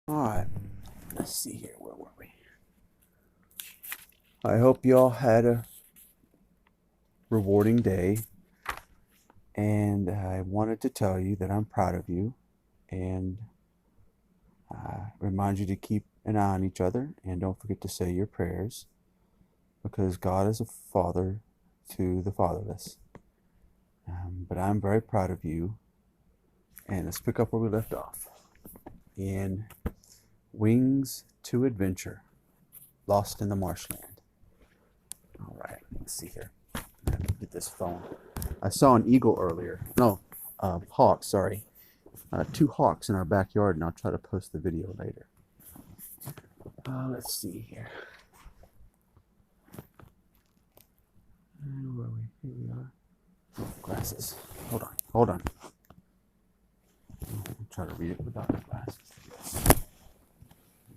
Alright, let's see here. Where were we? I hope you all had a rewarding day, and I wanted to tell you that I'm proud of you and remind you to keep an eye on each other and don't forget to say your prayers because God is a father to the fatherless. But I'm very proud of you, and let's pick up where we left off in Wings to Adventure, Lost in the Marshland. All right, let's see here. I have to get this phone. I saw an eagle earlier. No, hawk, sorry. Two hawks in our backyard, and I'll try to post the video later. Let's see here. Where are we? Here we are. Oh, glasses. Hold on. I'll try to read it without the glasses.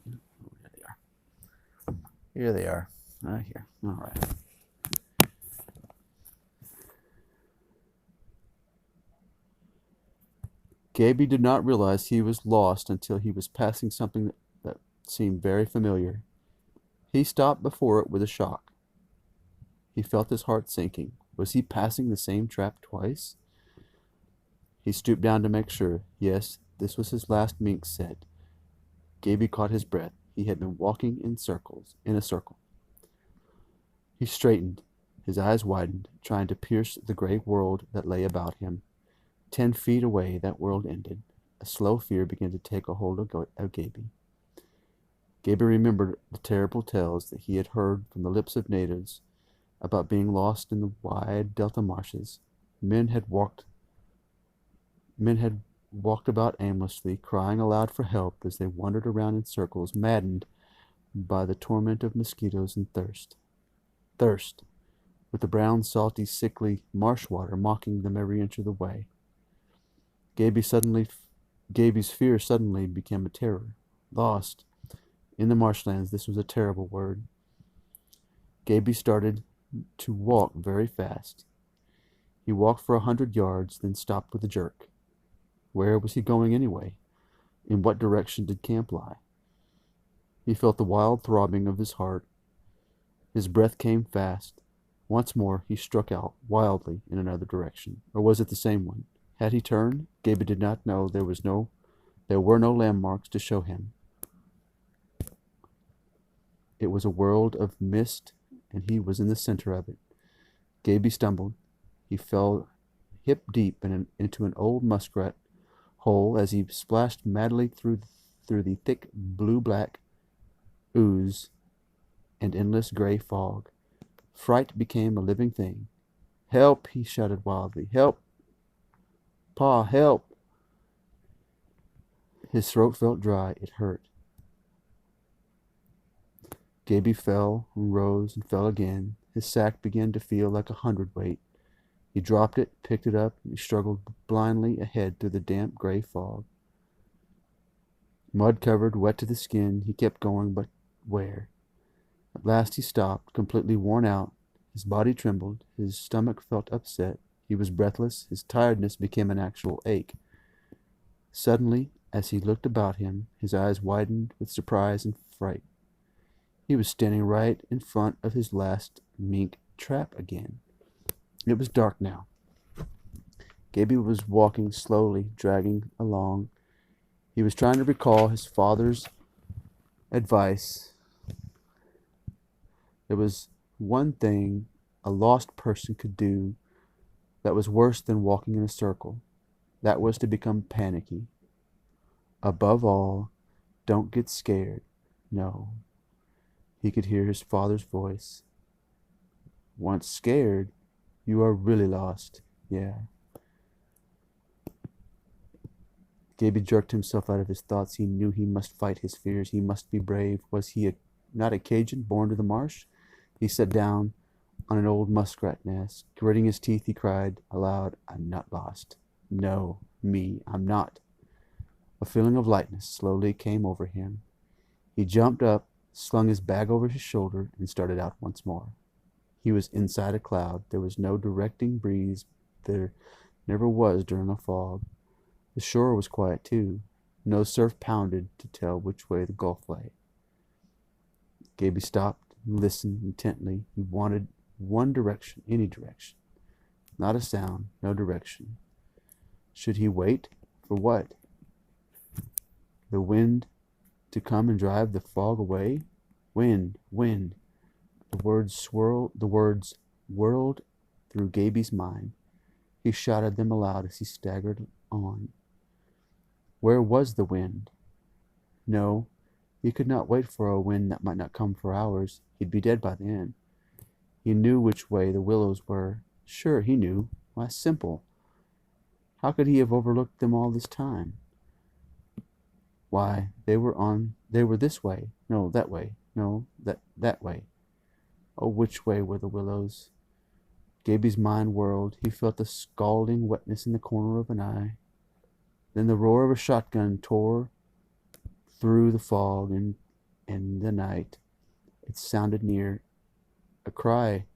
Here they are. Here they are. Right here. All right. Gaby did not realize he was lost until he was passing something that seemed very familiar. He stopped before it with a shock. He felt his heart sinking. Was he passing the same trap twice? He stooped down to make sure. Yes, this was his last, Mink said. Gaby caught his breath. He had been walking in a circle. He straightened. His eyes widened, trying to pierce the gray world that lay about him. 10 feet away, that world ended. A slow fear began to take a hold of Gaby. Gaby remembered the terrible tales that he had heard from the lips of natives about being lost in the wide delta marshes. Men had walked about aimlessly, crying aloud for help as they wandered around in circles, maddened by the torment of mosquitoes and thirst. Thirst, with the brown, salty, sickly marsh water mocking them every inch of the way. Gaby's fear suddenly became a terror. Lost in the marshlands, this was a terrible word. Gaby started to walk very fast. He walked for 100 yards, then stopped with a jerk. Where was he going anyway? In what direction did camp lie? He felt the wild throbbing of his heart. His breath came fast. Once more he struck out wildly in another direction. Or was it the same one? Had he turned? Gaby did not know. There were no landmarks to show him. It was a world of mist, and he was in the center of it. Gaby stumbled. He fell hip deep into an old muskrat hole as he splashed madly through the thick blue-black ooze and endless gray fog. Fright became a living thing. "Help!" he shouted wildly. "Help! Pa, help!" His throat felt dry. It hurt. Gaby fell and rose and fell again. His sack began to feel like a hundredweight. He dropped it, picked it up, and he struggled blindly ahead through the damp gray fog. Mud-covered, wet to the skin, he kept going, but where? At last he stopped, completely worn out. His body trembled. His stomach felt upset. He was breathless. His tiredness became an actual ache. Suddenly, as he looked about him, his eyes widened with surprise and fright. He was standing right in front of his last mink trap again. It was dark now. Gaby was walking slowly, dragging along. He was trying to recall his father's advice. There was one thing a lost person could do that was worse than walking in a circle. That was to become panicky. Above all, don't get scared. No. He could hear his father's voice. Once scared, you are really lost. Yeah. Gaby jerked himself out of his thoughts. He knew he must fight his fears. He must be brave. Was he not a Cajun born to the marsh? He sat down on an old muskrat nest. Gritting his teeth, he cried aloud, "I'm not lost. No, me, I'm not." A feeling of lightness slowly came over him. He jumped up, slung his bag over his shoulder, and started out once more. He was inside a cloud. There was no directing breeze. There never was during a fog. The shore was quiet, too. No surf pounded to tell which way the gulf lay. Gaby stopped and listened intently. He wanted one direction, any direction. Not a sound, no direction. Should he wait? For what? The wind to come and drive the fog away? Wind, wind. The words whirled through Gaby's mind. He shouted them aloud as he staggered on. Where was the wind? No, he could not wait for a wind that might not come for hours. He'd be dead by then. He knew which way the willows were. Sure, he knew. Why, simple. How could he have overlooked them all this time? Why, they were this way. No, that way. No, that way. Oh, which way were the willows? Gaby's mind whirled. He felt the scalding wetness in the corner of an eye. Then the roar of a shotgun tore through the fog and the night. It sounded near. A cry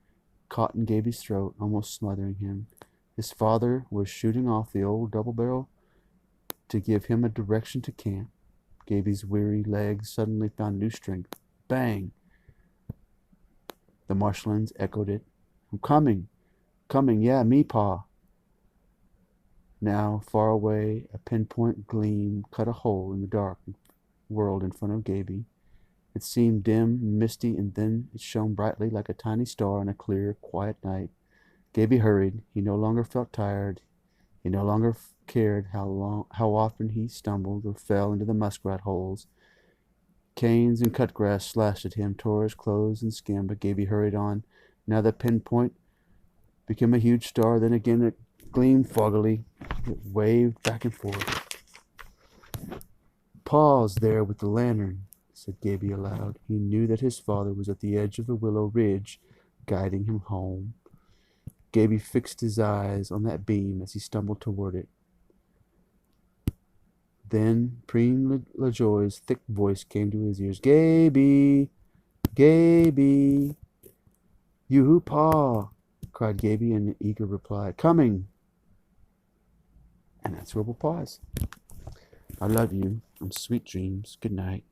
caught in Gaby's throat, almost smothering him. His father was shooting off the old double barrel to give him a direction to camp. Gaby's weary legs suddenly found new strength. Bang! The marshlands echoed it. I'm coming! Coming, yeah, me, Pa! Now, far away, a pinpoint gleam cut a hole in the dark world in front of Gaby. It seemed dim and misty, and then it shone brightly like a tiny star on a clear, quiet night. Gaby hurried. He no longer felt tired. He no longer cared how often he stumbled or fell into the muskrat holes. Canes and cut grass slashed at him, tore his clothes and skin, but Gaby hurried on. Now the pinpoint became a huge star, then again it gleamed foggily. It waved back and forth. Pa's there with the lantern, said Gaby aloud. He knew that his father was at the edge of the willow ridge, guiding him home. Gaby fixed his eyes on that beam as he stumbled toward it. Then Preen LaJoie's thick voice came to his ears. Gaby! Gaby! Yoo-hoo, Pa! Cried Gaby in an eager reply. Coming! And that's where we'll pause. I love you, and sweet dreams. Good night.